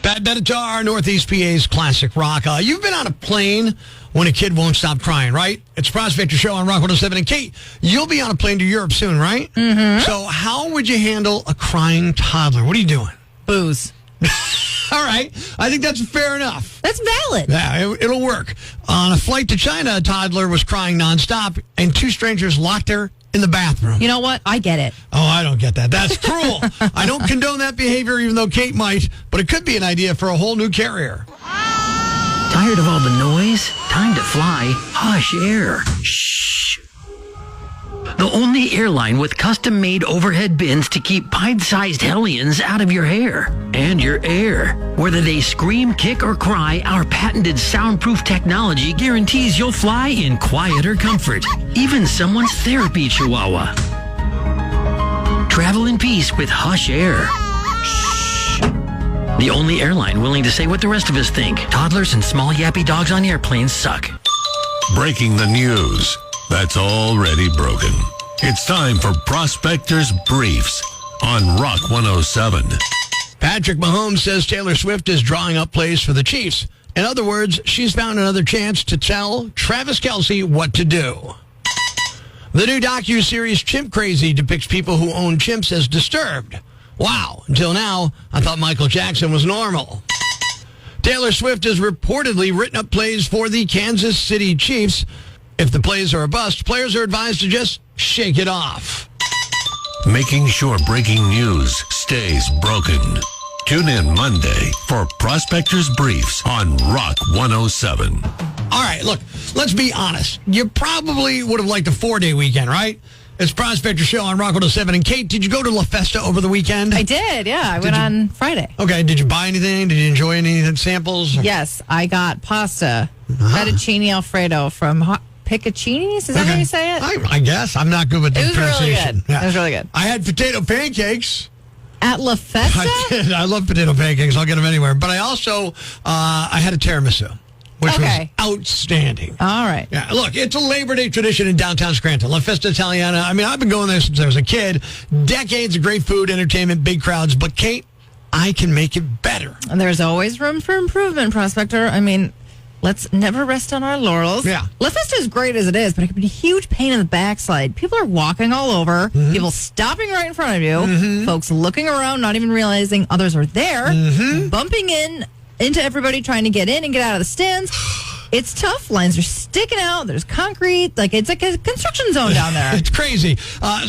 Pat Benatar, Northeast PA's classic rock. You've been on a plane when a kid won't stop crying, right? It's Prospector Show on Rock 107. And Kate, you'll be on a plane to Europe soon, right? Mm-hmm. So how would you handle a crying toddler? What are you doing? Booze. All right. I think that's fair enough. That's valid. Yeah, it'll work. On a flight to China, a toddler was crying nonstop, and two strangers locked her in the bathroom. You know what? I get it. Oh, I don't get that. That's cruel. I don't condone that behavior, even though Kate might, but it could be an idea for a whole new carrier. Tired of all the noise? Time to fly Hush Air. Shh. The only airline with custom-made overhead bins to keep pint-sized hellions out of your hair and your air. Whether they scream, kick, or cry, our patented soundproof technology guarantees you'll fly in quieter comfort. Even someone's therapy chihuahua. Travel in peace with Hush Air. Shh. The only airline willing to say what the rest of us think. Toddlers and small yappy dogs on airplanes suck. Breaking the news that's already broken. It's time for Prospector's Briefs on Rock 107. Patrick Mahomes says Taylor Swift is drawing up plays for the Chiefs. In other words, she's found another chance to tell Travis Kelce what to do. The new docuseries Chimp Crazy depicts people who own chimps as disturbed. Wow, until now, I thought Michael Jackson was normal. Taylor Swift has reportedly written up plays for the Kansas City Chiefs. If the plays are a bust, players are advised to just shake it off. Making sure breaking news stays broken. Tune in Monday for Prospector's Briefs on Rock 107. All right, look, let's be honest. You probably would have liked a 4-day weekend, right? It's Prospector Show on Rock 107. And Kate, did you go to La Festa over the weekend? I did, yeah. I went on Friday. Okay, did you buy anything? Did you enjoy any samples? Yes, I got pasta. Fettuccine Alfredo from Piccaccini's? Is that how you say it? I guess. I'm not good with the pronunciation. Really good. Yeah. It was really good. I had potato pancakes. At La Festa? I did. I love potato pancakes. I'll get them anywhere. But I also, I had a tiramisu, which was outstanding. All right. Yeah, look, it's a Labor Day tradition in downtown Scranton. La Festa Italiana. I mean, I've been going there since I was a kid. Decades of great food, entertainment, big crowds. But Kate, I can make it better. And there's always room for improvement, Prospector. I mean, let's never rest on our laurels. Yeah. La Festa is great as it is, but it can be a huge pain in the backside. People are walking all over, people stopping right in front of you, folks looking around, not even realizing others are there, bumping into everybody trying to get in and get out of the stands. It's tough. Lines are sticking out. There's concrete. It's like a construction zone down there. It's crazy.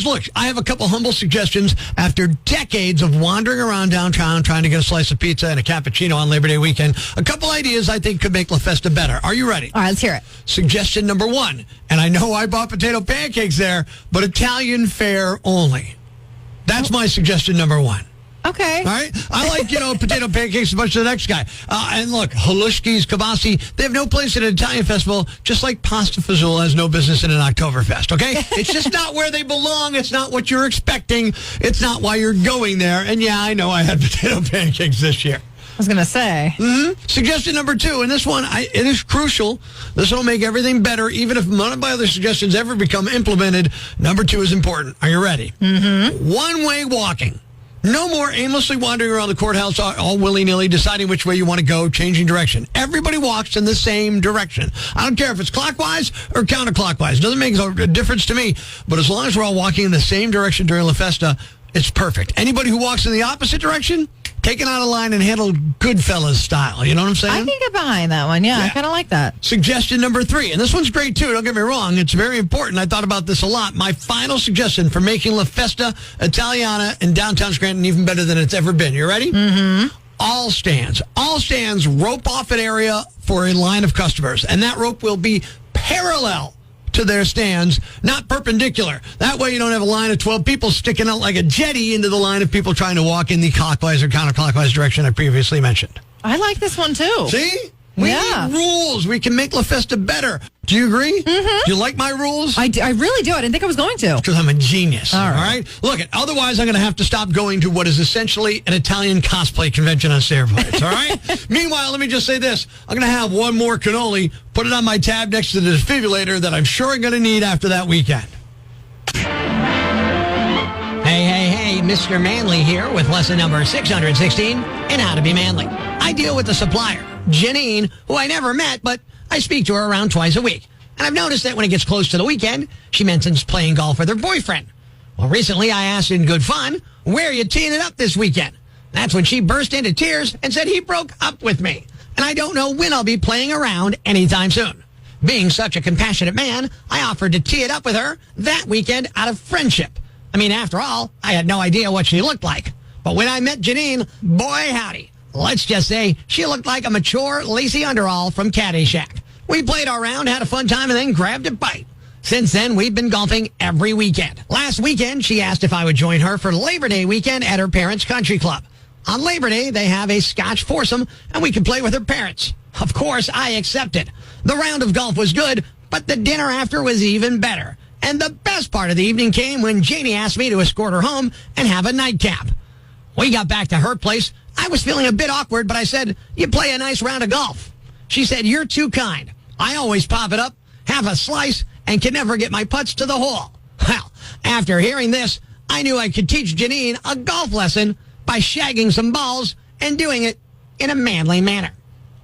Look, I have a couple humble suggestions after decades of wandering around downtown trying to get a slice of pizza and a cappuccino on Labor Day weekend. A couple ideas I think could make La Festa better. Are you ready? All right, let's hear it. Suggestion number 1, and I know I bought potato pancakes there, but Italian fare only. That's my suggestion number 1. Okay. All right? I like, potato pancakes as much as the next guy. And look, Halushki's, Kibasi, they have no place at an Italian festival, just like Pasta Fazool has no business in an Oktoberfest, okay? It's just not where they belong. It's not what you're expecting. It's not why you're going there. And yeah, I know I had potato pancakes this year. I was going to say. Suggestion number 2, and this one, it is crucial. This will make everything better, even if none of my other suggestions ever become implemented. Number 2 is important. Are you ready? One-way walking. No more aimlessly wandering around the courthouse all willy-nilly, deciding which way you want to go, changing direction. Everybody walks in the same direction. I don't care if it's clockwise or counterclockwise. It doesn't make a difference to me. But as long as we're all walking in the same direction during La Festa, it's perfect. Anybody who walks in the opposite direction, take it out of line and handle Goodfellas style. You know what I'm saying? I can get behind that one. Yeah, I kind of like that. Suggestion number 3, and this one's great too, don't get me wrong. It's very important. I thought about this a lot. My final suggestion for making La Festa Italiana in downtown Scranton even better than it's ever been. You ready? All stands. All stands rope off an area for a line of customers, and that rope will be parallel to their stands, not perpendicular. That way you don't have a line of 12 people sticking out like a jetty into the line of people trying to walk in the clockwise or counterclockwise direction I previously mentioned. I like this one too. See? We need rules. We can make La Festa better. Do you agree? Do you like my rules? I really do. I didn't think I was going to. Because I'm a genius. All right. Look, otherwise I'm going to have to stop going to what is essentially an Italian cosplay convention on steroids. All right? Meanwhile, let me just say this. I'm going to have one more cannoli, put it on my tab next to the defibrillator that I'm sure I'm going to need after that weekend. Hey, Mr. Manly here with lesson number 616 in How to Be Manly. I deal with the supplier, Janine, who I never met, but I speak to her around twice a week. And I've noticed that when it gets close to the weekend, she mentions playing golf with her boyfriend. Well, recently I asked in good fun, where are you teeing it up this weekend? That's when she burst into tears and said he broke up with me. And I don't know when I'll be playing around anytime soon. Being such a compassionate man, I offered to tee it up with her that weekend out of friendship. I mean, after all, I had no idea what she looked like. But when I met Janine, boy howdy, let's just say she looked like a mature Lacey Underall from Caddyshack. We played our round, had a fun time, and then grabbed a bite. Since then, we've been golfing every weekend. Last weekend, she asked if I would join her for Labor Day weekend at her parents' country club. On Labor Day, they have a Scotch foursome, and we could play with her parents. Of course, I accepted. The round of golf was good, but the dinner after was even better. And the best part of the evening came when Janie asked me to escort her home and have a nightcap. We got back to her place. I was feeling a bit awkward, but I said, you play a nice round of golf. She said, you're too kind. I always pop it up, have a slice, and can never get my putts to the hole. Well, after hearing this, I knew I could teach Janine a golf lesson by shagging some balls and doing it in a manly manner.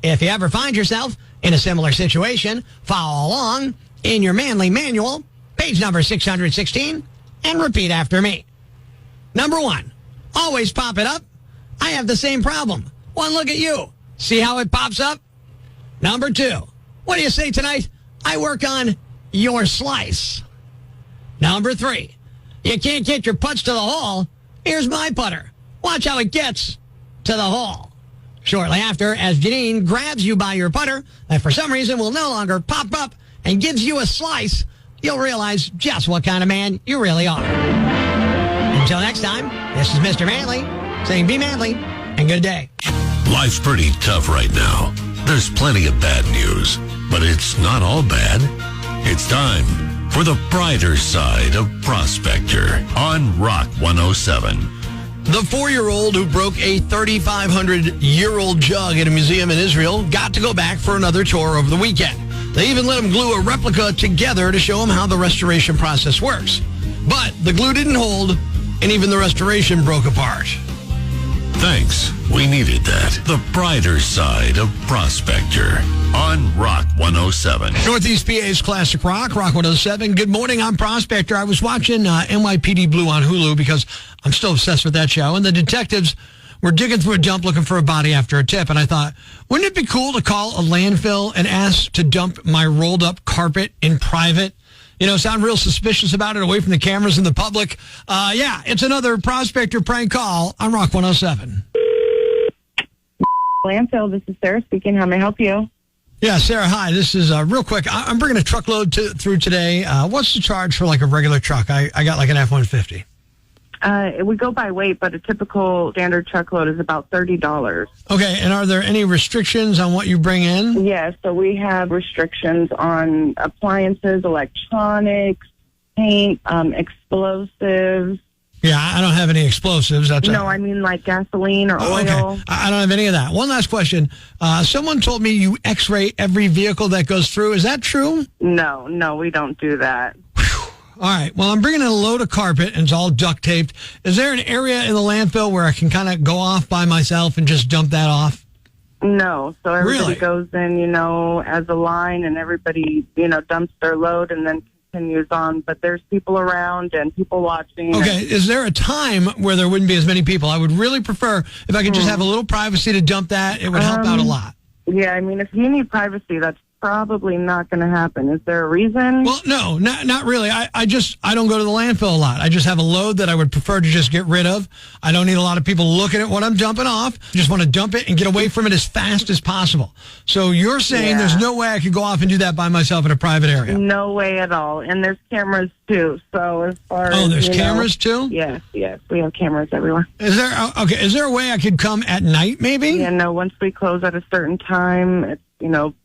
If you ever find yourself in a similar situation, follow along in your manly manual, page number 616, and repeat after me. Number 1, always pop it up. I have the same problem. One look at you. See how it pops up? Number 2, what do you say tonight? I work on your slice. Number 3, you can't get your putts to the hole. Here's my putter. Watch how it gets to the hole. Shortly after, as Janine grabs you by your putter that for some reason will no longer pop up and gives you a slice, you'll realize just what kind of man you really are. Until next time, this is Mr. Manly saying be manly and good day. Life's pretty tough right now. There's plenty of bad news, but it's not all bad. It's time for the brighter side of Prospector on Rock 107. The 4-year-old who broke a 3,500-year-old jug at a museum in Israel got to go back for another tour over the weekend. They even let him glue a replica together to show him how the restoration process works. But the glue didn't hold, and even the restoration broke apart. Thanks. We needed that. The brighter side of Prospector on Rock 107. Northeast PA's Classic Rock 107. Good morning, I'm Prospector. I was watching NYPD Blue on Hulu because I'm still obsessed with that show, and the detectives were digging through a dump looking for a body after a tip, and I thought, wouldn't it be cool to call a landfill and ask to dump my rolled up carpet in private? You know, sound real suspicious about it, away from the cameras and the public. Yeah, it's another Prospector prank call on Rock 107. Landfill, this is Sarah speaking. How may I help you? Yeah, Sarah, hi. This is real quick. I'm bringing a truckload through today. What's the charge for like a regular truck? I got like an F-150. It would go by weight, but a typical standard truckload is about $30. Okay, and are there any restrictions on what you bring in? Yes, so we have restrictions on appliances, electronics, paint, explosives. Yeah, I don't have any explosives. I mean like gasoline or oil. Okay. I don't have any of that. One last question. Someone told me you x-ray every vehicle that goes through. Is that true? No, we don't do that. All right. Well, I'm bringing in a load of carpet, and it's all duct taped. Is there an area in the landfill where I can kind of go off by myself and just dump that off? No. So everybody Really? goes in, as a line, and everybody, dumps their load and then continues on. But there's people around and people watching. Okay. Is there a time where there wouldn't be as many people? I would really prefer if I could just have a little privacy to dump that. It would help out a lot. Yeah, I mean, if you need privacy, that's probably not going to happen. Is there a reason? Well, no, not really. I don't go to the landfill a lot. I just have a load that I would prefer to just get rid of. I don't need a lot of people looking at what I'm dumping off. I just want to dump it and get away from it as fast as possible. So you're saying there's no way I could go off and do that by myself in a private area? No way at all. And there's cameras too. So as far as there's cameras too? Yes, we have cameras everywhere. Is there a way I could come at night maybe? Yeah, no, once we close at a certain time, it's,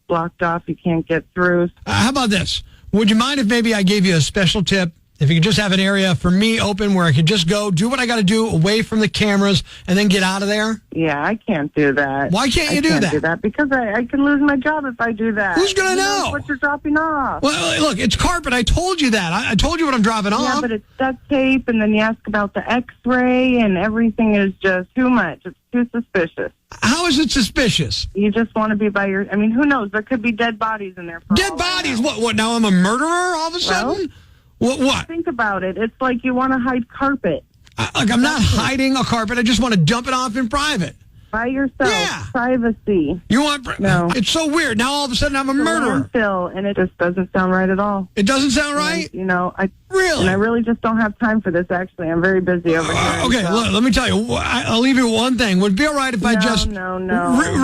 blocked off. You can't get through. How about this? Would you mind if maybe I gave you a special tip If you could just have an area for me open where I could just go, do what I got to do away from the cameras, and then get out of there. Yeah, I can't do that. Why can't you do I that? can't do that because I can lose my job if I do that. Who's gonna Who knows know? what you're dropping off? Well, look, it's carpet. I told you that. I told you what I'm dropping Yeah, off. but it's duct tape, and then you ask about the X-ray, and everything is just too much. It's too suspicious. How is it suspicious? You just want to be by your... I mean, who knows? There could be dead bodies in there. For Dead all I bodies? know. What, now I'm a murderer all of a sudden? What? Think about it. It's like you want to hide carpet I'm not hiding a carpet. I just want to dump it off in private. by yourself. Yeah. Privacy. You want? No. It's so weird. Now all of a sudden I'm a murderer. Landfill, and it just doesn't sound right at all. It doesn't sound right? You know, Really? And I really just don't have time for this, actually. I'm very busy over here. Okay, so- look, let me tell you. I'll leave you with one thing. Would it be all right if I just... No.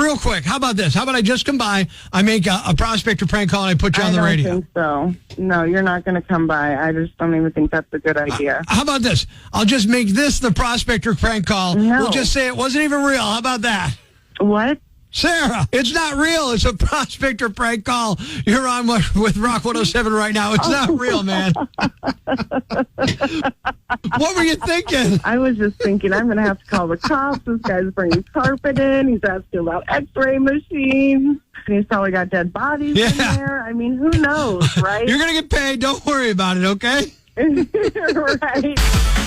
Real quick, how about this? How about I just come by, I make a prospector prank call, and I put you on the radio? I don't think so. No, you're not going to come by. I just don't even think that's a good idea. How about this? I'll just make this the prospector prank call. No. We'll just say it wasn't even real. How about that? What? Sarah, it's not real. It's a prospector prank call. You're on with Rock 107 right now. It's not real, man. What were you thinking? I was just thinking I'm going to have to call the cops. This guy's bringing carpet in. He's asking about X-ray machines. And he's probably got dead bodies in there. I mean, who knows, right? You're going to get paid. Don't worry about it, okay? Right.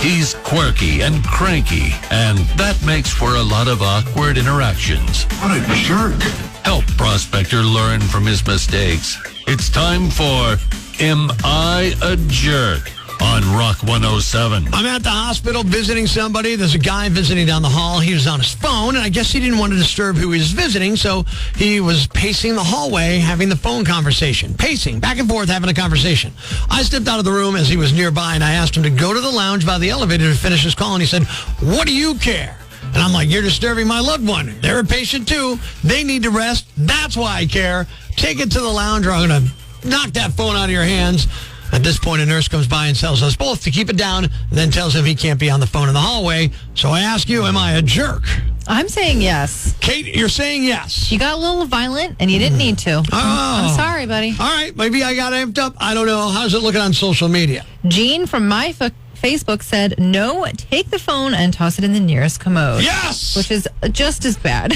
He's quirky and cranky, and that makes for a lot of awkward interactions. What a jerk. Help Prospector learn from his mistakes. It's time for Am I a Jerk? On Rock 107. I'm at the hospital visiting somebody. There's a guy visiting down the hall. He was on his phone, and I guess he didn't want to disturb who he was visiting, so he was pacing the hallway, having the phone conversation. Pacing, back and forth, having a conversation. I stepped out of the room as he was nearby, and I asked him to go to the lounge by the elevator to finish his call, and he said, "What do you care?" And I'm like, "You're disturbing my loved one. They're a patient, too. They need to rest. That's why I care. Take it to the lounge, or I'm going to knock that phone out of your hands." At this point, a nurse comes by and tells us both to keep it down, and then tells him he can't be on the phone in the hallway. So I ask you, am I a jerk? I'm saying yes. Kate, you're saying yes. You got a little violent, and you didn't need to. I'm sorry, buddy. All right, maybe I got amped up. I don't know. How's it looking on social media? Jean from my Facebook said, no, take the phone and toss it in the nearest commode. Yes! Which is just as bad.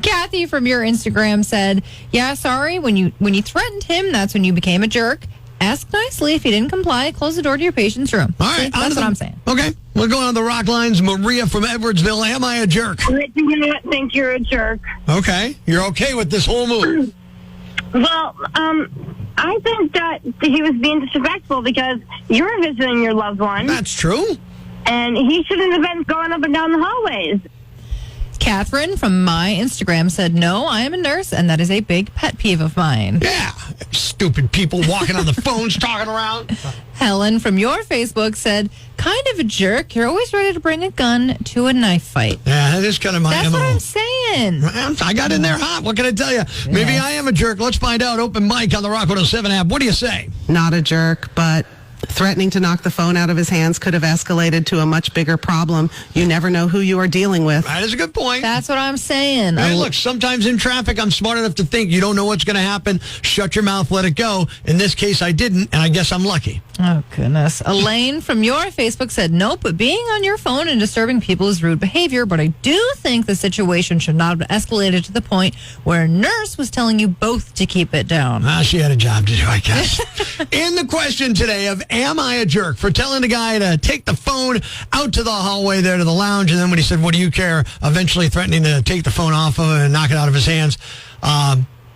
Kathy from your Instagram said, yeah, sorry, when you threatened him, that's when you became a jerk. Ask nicely. If he didn't comply, close the door to your patient's room. All right. See, that's what I'm saying. Okay. We're going on the rock lines. Maria from Edwardsville. Am I a jerk? I do not think you're a jerk. Okay. You're okay with this whole move? Well, I think that he was being disrespectful because you were visiting your loved one, That's true. and he shouldn't have been going up and down the hallways. Catherine from my Instagram said, no, I am a nurse, and that is a big pet peeve of mine. Yeah. Stupid people walking on the phones, talking around. Helen from your Facebook said, kind of a jerk. You're always ready to bring a gun to a knife fight. Yeah, that is kind of my That's MO. what I'm saying. I got in there hot. What can I tell you? Maybe I am a jerk. Let's find out. Open mic on the Rock 107 app. What do you say? Not a jerk, but threatening to knock the phone out of his hands could have escalated to a much bigger problem. You never know who you are dealing with. That is a good point. That's what I'm saying. Hey, look, sometimes in traffic, I'm smart enough to think you don't know what's going to happen. Shut your mouth, let it go. In this case, I didn't, and I guess I'm lucky. Oh, goodness. Elaine from your Facebook said, nope, but being on your phone and disturbing people is rude behavior, but I do think the situation should not have escalated to the point where a nurse was telling you both to keep it down. She had a job to do, I guess. In the question today of am I a jerk for telling the guy to take the phone out to the hallway there to the lounge, and then when he said, what do you care, eventually threatening to take the phone off of him and knock it out of his hands.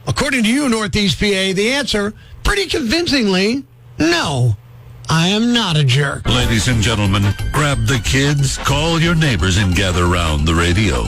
According to you, Northeast PA, the answer, pretty convincingly, no. I am not a jerk. Ladies and gentlemen, grab the kids, call your neighbors, and gather round the radio.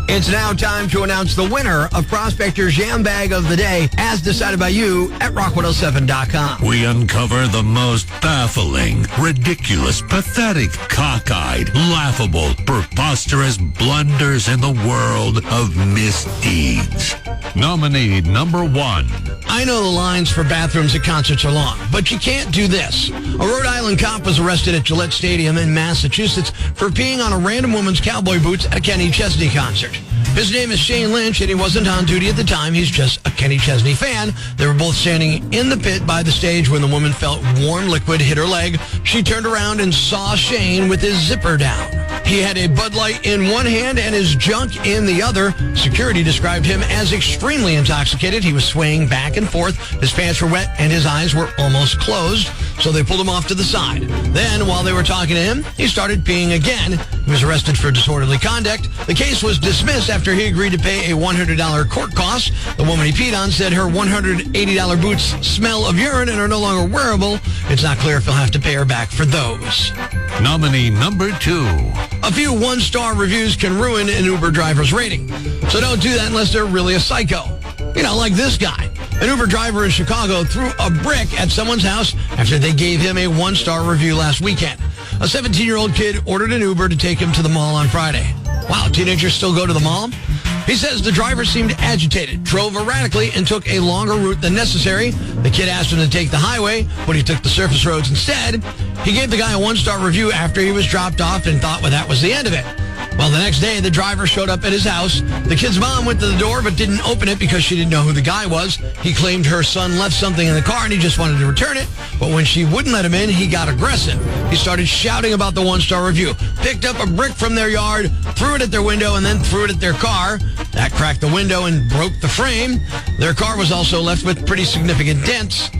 It's now time to announce the winner of Prospector's Jam Bag of the Day, as decided by you at rock107.com. We uncover the most baffling, ridiculous, pathetic, cockeyed, laughable, preposterous blunders in the world of misdeeds. Nominee number 1. I know the lines for bathrooms at concerts are long, but you can't do this. A Rhode Island cop was arrested at Gillette Stadium in Massachusetts for peeing on a random woman's cowboy boots at a Kenny Chesney concert. His name is Shane Lynch, and he wasn't on duty at the time. He's just a Kenny Chesney fan. They were both standing in the pit by the stage when the woman felt warm liquid hit her leg. She turned around and saw Shane with his zipper down. He had a Bud Light in one hand and his junk in the other. Security described him as extremely intoxicated. He was swaying back and forth. His pants were wet and his eyes were almost closed, so they pulled him off to the side. Then, while they were talking to him, he started peeing again. He was arrested for disorderly conduct. The case was dismissed after he agreed to pay a $100 court cost. The woman he peed on said her $180 boots smell of urine and are no longer wearable. It's not clear if he'll have to pay her back for those. Nominee number 2. A few one-star reviews can ruin an Uber driver's rating. So don't do that unless they're really a psycho. You know, like this guy. An Uber driver in Chicago threw a brick at someone's house after they gave him a one-star review last weekend. A 17-year-old kid ordered an Uber to take him to the mall on Friday. Wow, teenagers still go to the mall? He says the driver seemed agitated, drove erratically, and took a longer route than necessary. The kid asked him to take the highway, but he took the surface roads instead. He gave the guy a one-star review after he was dropped off and thought, well, that was the end of it. Well, the next day, the driver showed up at his house. The kid's mom went to the door but didn't open it because she didn't know who the guy was. He claimed her son left something in the car and he just wanted to return it. But when she wouldn't let him in, he got aggressive. He started shouting about the one-star review, picked up a brick from their yard, threw it at their window, and then threw it at their car. That cracked the window and broke the frame. Their car was also left with pretty significant dents.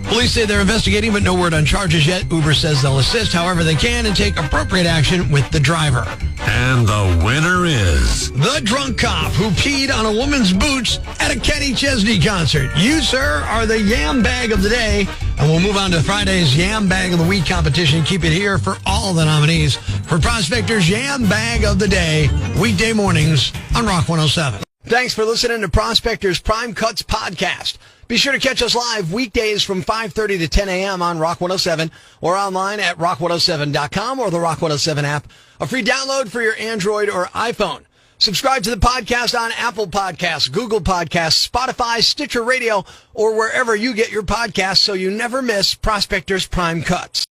Police say they're investigating, but no word on charges yet. Uber says they'll assist however they can and take appropriate action with the driver. And the winner is... the drunk cop who peed on a woman's boots at a Kenny Chesney concert. You, sir, are the yam bag of the day. And we'll move on to Friday's Yam Bag of the Week competition. Keep it here for all the nominees for Prospector's Yam Bag of the Day, weekday mornings on Rock 107. Thanks for listening to Prospector's Prime Cuts podcast. Be sure to catch us live weekdays from 5:30 to 10 a.m. on Rock 107 or online at rock107.com or the Rock 107 app. A free download for your Android or iPhone. Subscribe to the podcast on Apple Podcasts, Google Podcasts, Spotify, Stitcher Radio, or wherever you get your podcasts so you never miss Prospector's Prime Cuts.